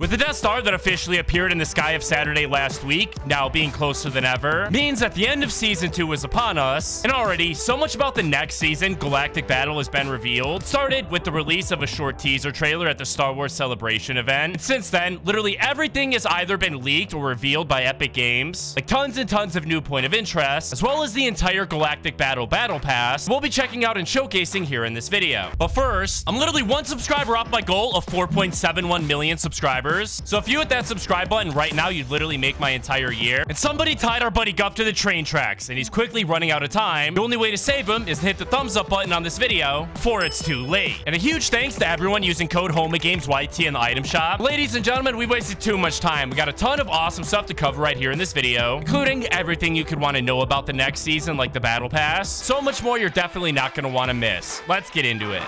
With the Death Star that officially appeared in the sky of Saturday last week, now being closer than ever, means that the end of Season 2 is upon us, and already, so much about the next season, Galactic Battle, has been revealed. It started with the release of a short teaser trailer at the Star Wars Celebration event, and since then, literally everything has either been leaked or revealed by Epic Games, like tons and tons of new point of interest, as well as the entire Galactic Battle Pass, we'll be checking out and showcasing here in this video. But first, I'm literally one subscriber off my goal of 4.71 million subscribers. So if you hit that subscribe button right now, you'd literally make my entire year. And somebody tied our buddy Gup to the train tracks, and he's quickly running out of time. The only way to save him is to hit the thumbs up button on this video before it's too late. And a huge thanks to everyone using code HOMAGAMESYT in the item shop. Ladies and gentlemen, we wasted too much time. We got a ton of awesome stuff to cover right here in this video, including everything you could want to know about the next season, like the Battle Pass. So much more you're definitely not going to want to miss. Let's get into it.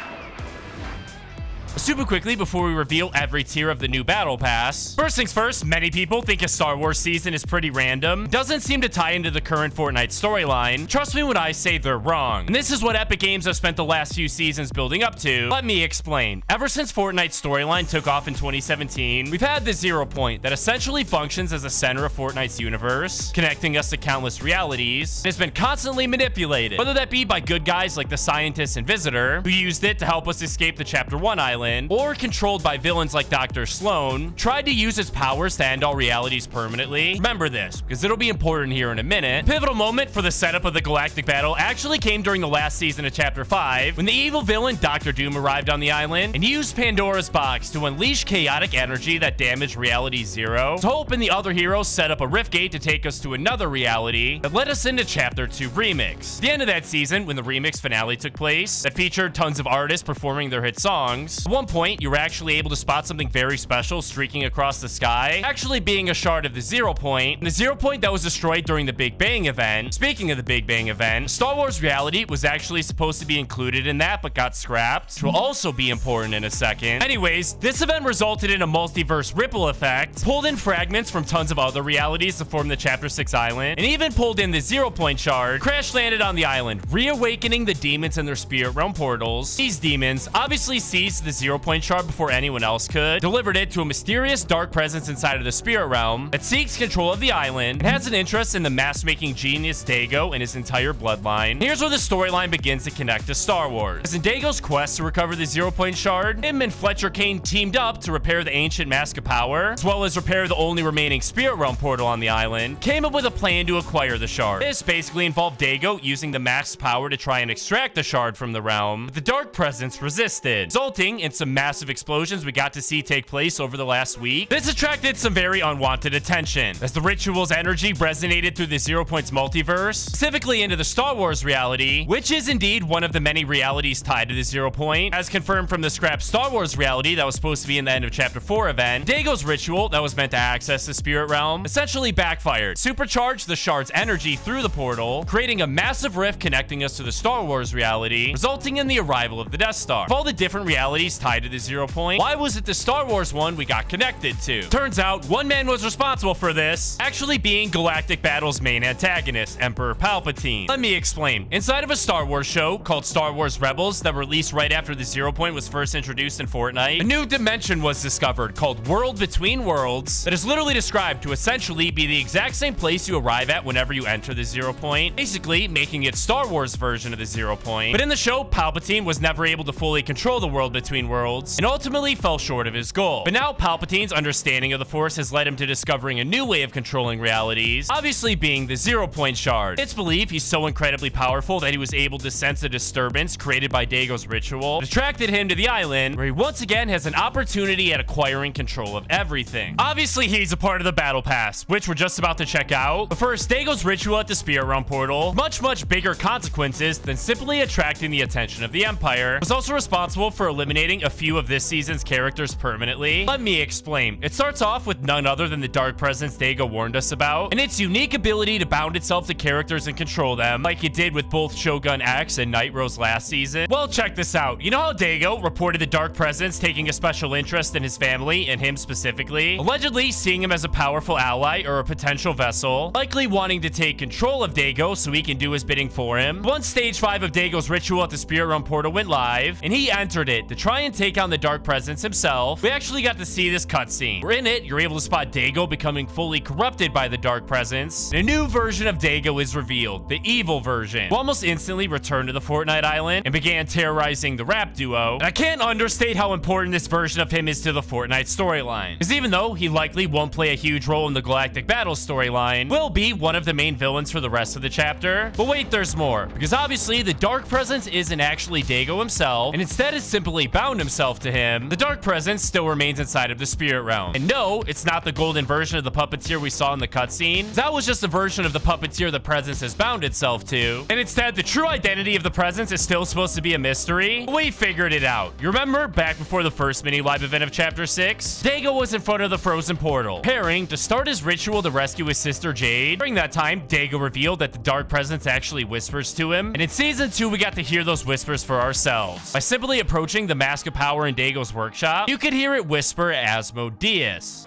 Super quickly, before we reveal every tier of the new Battle Pass, first things first, many people think a Star Wars season is pretty random. Doesn't seem to tie into the current Fortnite storyline. Trust me when I say they're wrong. And this is what Epic Games have spent the last few seasons building up to. Let me explain. Ever since Fortnite's storyline took off in 2017, we've had the 0 point that essentially functions as a center of Fortnite's universe, connecting us to countless realities. It's been constantly manipulated, whether that be by good guys like the Scientist and Visitor, who used it to help us escape the Chapter 1 island, or controlled by villains like Dr. Sloan, tried to use its powers to end all realities permanently. Remember this, because it'll be important here in a minute. Pivotal moment for the setup of the Galactic Battle actually came during the last season of Chapter 5, when the evil villain Dr. Doom arrived on the island and used Pandora's box to unleash chaotic energy that damaged Reality Zero. So Hope and the other heroes set up a rift gate to take us to another reality that led us into Chapter 2 Remix. The end of that season, when the remix finale took place, that featured tons of artists performing their hit songs. At one point, you were actually able to spot something very special streaking across the sky, actually being a shard of the 0 point, and the 0 point that was destroyed during the Big Bang event. Speaking of the Big Bang event, Star Wars Reality was actually supposed to be included in that, but got scrapped, which will also be important in a second. Anyways, this event resulted in a multiverse ripple effect, pulled in fragments from tons of other realities to form the Chapter 6 island, and even pulled in the 0 point shard, crash landed on the island, reawakening the demons in their spirit realm portals. These demons obviously seized the 0 point shard before anyone else could, delivered it to a mysterious dark presence inside of the spirit realm that seeks control of the island and has an interest in the mask-making genius Dago and his entire bloodline. Here's where the storyline begins to connect to Star Wars. As in Dago's quest to recover the 0 point shard, him and Fletcher Kane teamed up to repair the ancient Mask of Power, as well as repair the only remaining spirit realm portal on the island, came up with a plan to acquire the shard. This basically involved Dago using the Mask's power to try and extract the shard from the realm, but the dark presence resisted, resulting in some massive explosions we got to see take place over the last week. This attracted some very unwanted attention, as the ritual's energy resonated through the 0 points multiverse, specifically into the Star Wars reality, which is indeed one of the many realities tied to the 0 point. As confirmed from the scrap Star Wars reality that was supposed to be in the end of Chapter 4 event, Dago's ritual that was meant to access the spirit realm essentially backfired, supercharged the shard's energy through the portal, creating a massive rift connecting us to the Star Wars reality, resulting in the arrival of the Death Star. Of all the different realities tied to the 0 point, why was it the Star Wars one we got connected to? Turns out one man was responsible for this, actually being Galactic Battle's main antagonist, Emperor Palpatine. Let me explain. Inside of a Star Wars show called Star Wars Rebels that released right after the 0 point was first introduced in Fortnite, a new dimension was discovered called World Between Worlds that is literally described to essentially be the exact same place you arrive at whenever you enter the 0 point, basically making it Star Wars version of the 0 point. But in the show, Palpatine was never able to fully control the World Between Worlds and ultimately fell short of his goal. But now Palpatine's understanding of the Force has led him to discovering a new way of controlling realities, obviously being the 0 point shard. It's believed he's so incredibly powerful that he was able to sense a disturbance created by Dago's ritual, attracted him to the island, where he once again has an opportunity at acquiring control of everything. Obviously, he's a part of the Battle Pass, which we're just about to check out. But first, Dago's ritual at the Spirit Realm portal, much bigger consequences than simply attracting the attention of the Empire, was also responsible for eliminating a few of this season's characters permanently. Let me explain. It starts off with none other than the dark presence Dago warned us about, and its unique ability to bound itself to characters and control them, like it did with both Shogun X and Night Rose last season. Well, check this out. You know how Dago reported the dark presence taking a special interest in his family and him specifically, allegedly seeing him as a powerful ally or a potential vessel, likely wanting to take control of Dago so he can do his bidding for him. Once stage 5 of Dago's ritual at the Spirit Realm portal went live, and he entered it to try try and take on the Dark Presence himself. We actually got to see this cutscene. We're in it, you're able to spot Dago becoming fully corrupted by the Dark Presence. And a new version of Dago is revealed, the evil version, who almost instantly returned to the Fortnite island and began terrorizing the rap duo. And I can't understate how important this version of him is to the Fortnite storyline, because even though he likely won't play a huge role in the Galactic Battle storyline, will be one of the main villains for the rest of the chapter. But wait, there's more, because obviously the Dark Presence isn't actually Dago himself, and instead has simply bound himself to him. The Dark Presence still remains inside of the spirit realm. And no, it's not the golden version of the puppeteer we saw in the cutscene. That was just a version of the puppeteer the Presence has bound itself to. And instead, the true identity of the Presence is still supposed to be a mystery. We figured it out. You remember back before the first mini live event of chapter 6? Dago was in front of the frozen portal, preparing to start his ritual to rescue his sister Jade. During that time, Dago revealed that the Dark Presence actually whispers to him. And in season 2, we got to hear those whispers for ourselves. By simply approaching the Mask of Power in Dago's workshop, you could hear it whisper Asmodeus.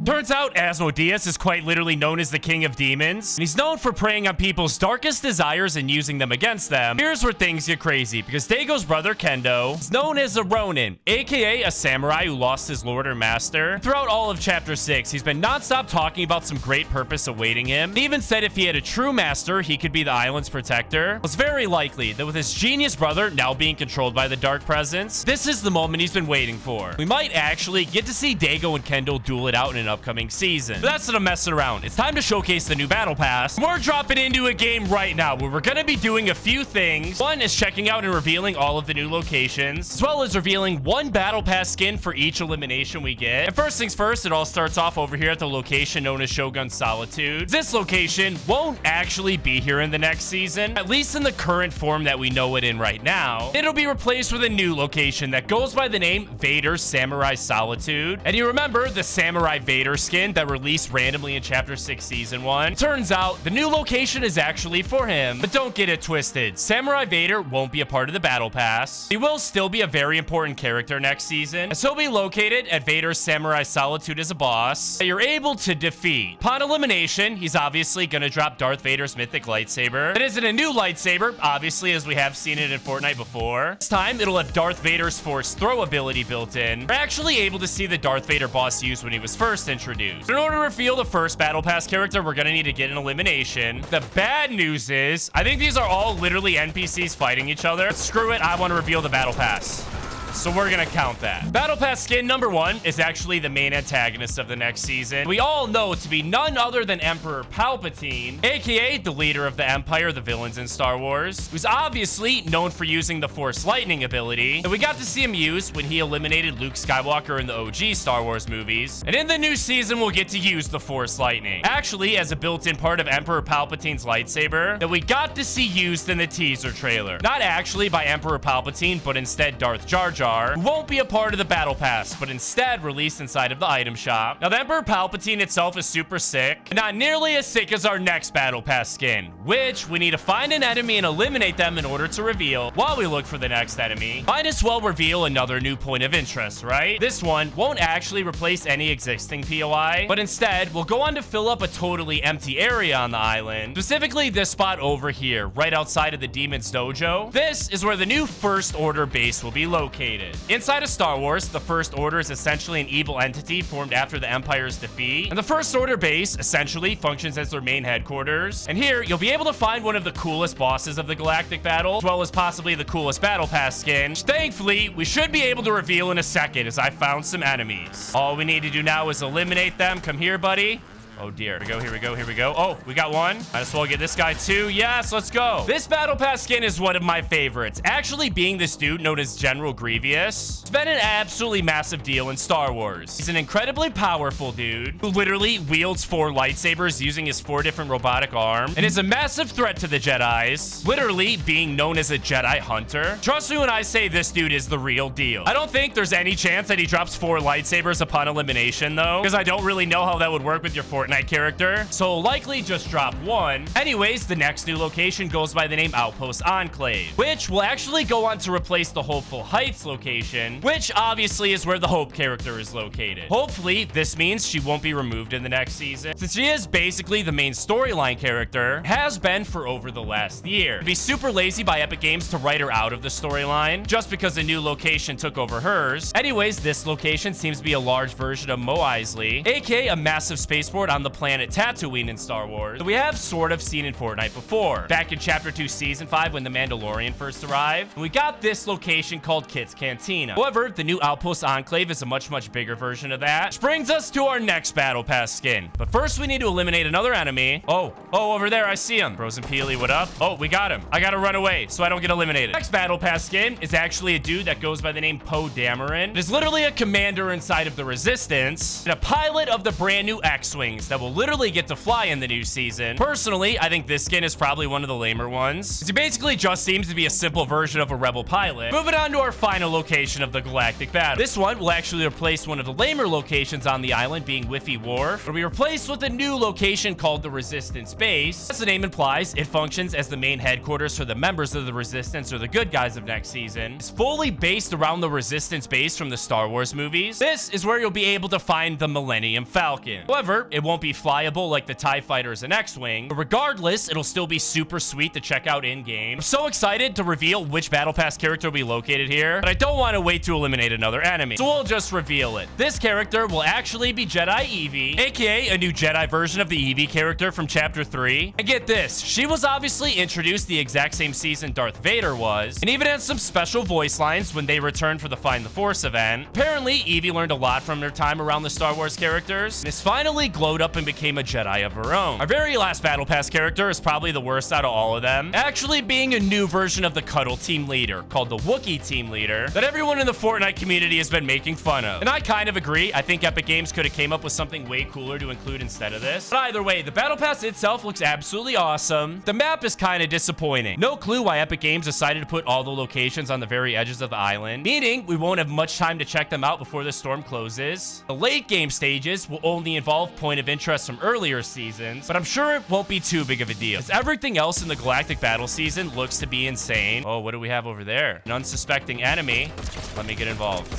Turns out Asmodeus is quite literally known as the King of Demons, and he's known for preying on people's darkest desires and using them against them. Here's where things get crazy, because Dago's brother Kendo is known as a Ronin, aka a samurai who lost his lord or master. Throughout all of chapter 6, he's been non-stop talking about some great purpose awaiting him. He even said if he had a true master, he could be the island's protector. It's very likely that with his genius brother now being controlled by the Dark Presence, this is the moment he's been waiting for. We might actually get to see Dago and Kendo duel it out in an upcoming season. But that's not a messing around. It's time to showcase the new battle pass. We're dropping into a game right now where we're going to be doing a few things. One is checking out and revealing all of the new locations, as well as revealing one battle pass skin for each elimination we get. And first things first, it all starts off over here at the location known as Shogun Solitude. This location won't actually be here in the next season, at least in the current form that we know it in right now. It'll be replaced with a new location that goes by the name Vader's Samurai Solitude. And you remember the Samurai Vader skin that released randomly in chapter 6 season 1? Turns out the new location is actually for him, but don't get it twisted. Samurai Vader won't be a part of the battle pass. He will still be a very important character next season, as he'll be located at Vader's Samurai Solitude as a boss that you're able to defeat. Upon elimination, he's obviously gonna drop Darth Vader's mythic lightsaber. It isn't a new lightsaber, obviously, as we have seen it in Fortnite before. This time, it'll have Darth Vader's Force Throw ability built in. We're actually able to see the Darth Vader boss used when he was first introduced. In order to reveal the first battle pass character, we're gonna need to get an elimination. The bad news is, I think these are all literally NPCs fighting each other. But screw it, I want to reveal the battle pass. So we're gonna count that. Battle Pass skin number 1 is actually the main antagonist of the next season. We all know to be none other than Emperor Palpatine, aka the leader of the Empire, the villains in Star Wars, who's obviously known for using the Force Lightning ability that we got to see him use when he eliminated Luke Skywalker in the OG Star Wars movies. And in the new season, we'll get to use the Force Lightning, actually as a built-in part of Emperor Palpatine's lightsaber that we got to see used in the teaser trailer. Not actually by Emperor Palpatine, but instead Darth Jar Jar, who won't be a part of the battle pass, but instead released inside of the item shop. Now, the Emperor Palpatine itself is super sick, and not nearly as sick as our next battle pass skin, which we need to find an enemy and eliminate them in order to reveal. While we look for the next enemy, might as well reveal another new point of interest, right? This one won't actually replace any existing POI, but instead will go on to fill up a totally empty area on the island, specifically this spot over here, right outside of the Demon's Dojo. This is where the new First Order base will be located. Inside of Star Wars, the First Order is essentially an evil entity formed after the Empire's defeat, and the First Order base essentially functions as their main headquarters. And here, you'll be able to find one of the coolest bosses of the Galactic Battle, as well as possibly the coolest Battle Pass skin, which thankfully, we should be able to reveal in a second as I found some enemies. All we need to do now is eliminate them. Come here, buddy. Oh dear. Here we go, here we go, here we go. Oh, we got one. Might as well get this guy too. Yes, let's go. This battle pass skin is one of my favorites. Actually being this dude known as General Grievous. It's been an absolutely massive deal in Star Wars. He's an incredibly powerful dude who literally wields 4 lightsabers using his 4 different robotic arms and is a massive threat to the Jedis, literally being known as a Jedi hunter. Trust me when I say this dude is the real deal. I don't think there's any chance that he drops 4 lightsabers upon elimination though, because I don't really know how that would work with your Fortnite Fortnite character, so likely just drop one. Anyways, the next new location goes by the name Outpost Enclave, which will actually go on to replace the Hopeful Heights location, which obviously is where the Hope character is located. Hopefully, this means she won't be removed in the next season, since she is basically the main storyline character, has been for over the last year. It'd be super lazy by Epic Games to write her out of the storyline, just because a new location took over hers. Anyways, this location seems to be a large version of Mos Eisley, aka a massive spaceport on the planet Tatooine in Star Wars, that we have sort of seen in Fortnite before. Back in Chapter 2, Season 5, when the Mandalorian first arrived, we got this location called Kit's Cantina. However, the new Outpost Enclave is a much bigger version of that, which brings us to our next Battle Pass skin. But first, we need to eliminate another enemy. Oh, over there, I see him. Frozen Peely, what up? Oh, we got him. I gotta run away so I don't get eliminated. Next Battle Pass skin is actually a dude that goes by the name Poe Dameron. It is literally a commander inside of the Resistance and a pilot of the brand new X-Wings that will literally get to fly in the new season. Personally, I think this skin is probably one of the lamer ones. He basically just seems to be a simple version of a rebel pilot. Moving on to our final location of the Galactic Battle. This one will actually replace one of the lamer locations on the island, being Whiffy Wharf. It'll be replaced with a new location called the Resistance Base. As the name implies, it functions as the main headquarters for the members of the Resistance, or the good guys of next season. It's fully based around the Resistance Base from the Star Wars movies. This is where you'll be able to find the Millennium Falcon. However, it won't be flyable like the TIE Fighters and X-Wing, but regardless, it'll still be super sweet to check out in-game. I'm so excited to reveal which Battle Pass character will be located here, but I don't want to wait to eliminate another enemy, so we'll just reveal it. This character will actually be Jedi Evie, aka a new Jedi version of the Evie character from Chapter 3. And get this, she was obviously introduced the exact same season Darth Vader was, and even had some special voice lines when they returned for the Find the Force event. Apparently, Evie learned a lot from her time around the Star Wars characters, and has finally glowed up and became a Jedi of her own. Our very last Battle Pass character is probably the worst out of all of them, actually being a new version of the Cuddle Team Leader, called the Wookiee Team Leader, that everyone in the Fortnite community has been making fun of. And I kind of agree. I think Epic Games could have came up with something way cooler to include instead of this. But either way, the Battle Pass itself looks absolutely awesome. The map is kind of disappointing. No clue why Epic Games decided to put all the locations on the very edges of the island, meaning we won't have much time to check them out before the storm closes. The late game stages will only involve point of interest from earlier seasons, but I'm sure it won't be too big of a deal, as everything else in the Galactic Battle season looks to be insane. Oh, what do we have over there? An unsuspecting enemy. Let me get involved.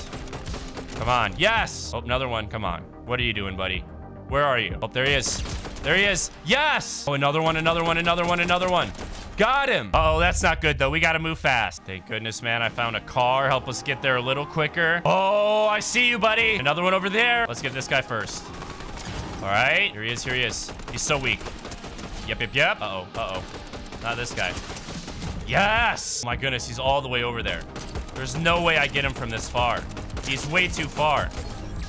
Come on. Yes! Oh, another one. Come on. What are you doing, buddy? Where are you? Oh, there he is. There he is. Yes! Oh, another one, another one, another one, another one. Got him. Oh, that's not good, though. We got to move fast. Thank goodness, man. I found a car. Help us get there a little quicker. Oh, I see you, buddy. Another one over there. Let's get this guy first. All right. Here he is. Here he is. He's so weak. Yep. Uh-oh. Not this guy. Yes! Oh, my goodness. He's all the way over there. There's no way I get him from this far. He's way too far.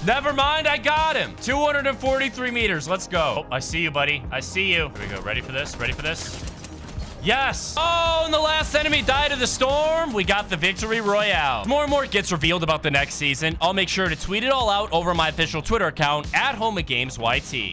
Never mind, I got him. 243 meters. Let's go. Oh, I see you, buddy. I see you. Here we go. Ready for this? Ready for this? Yes. Oh, and the last enemy died of the storm. We got the victory royale. As more and more gets revealed about the next season, I'll make sure to tweet it all out over my official Twitter account at HomeOfGamesYT.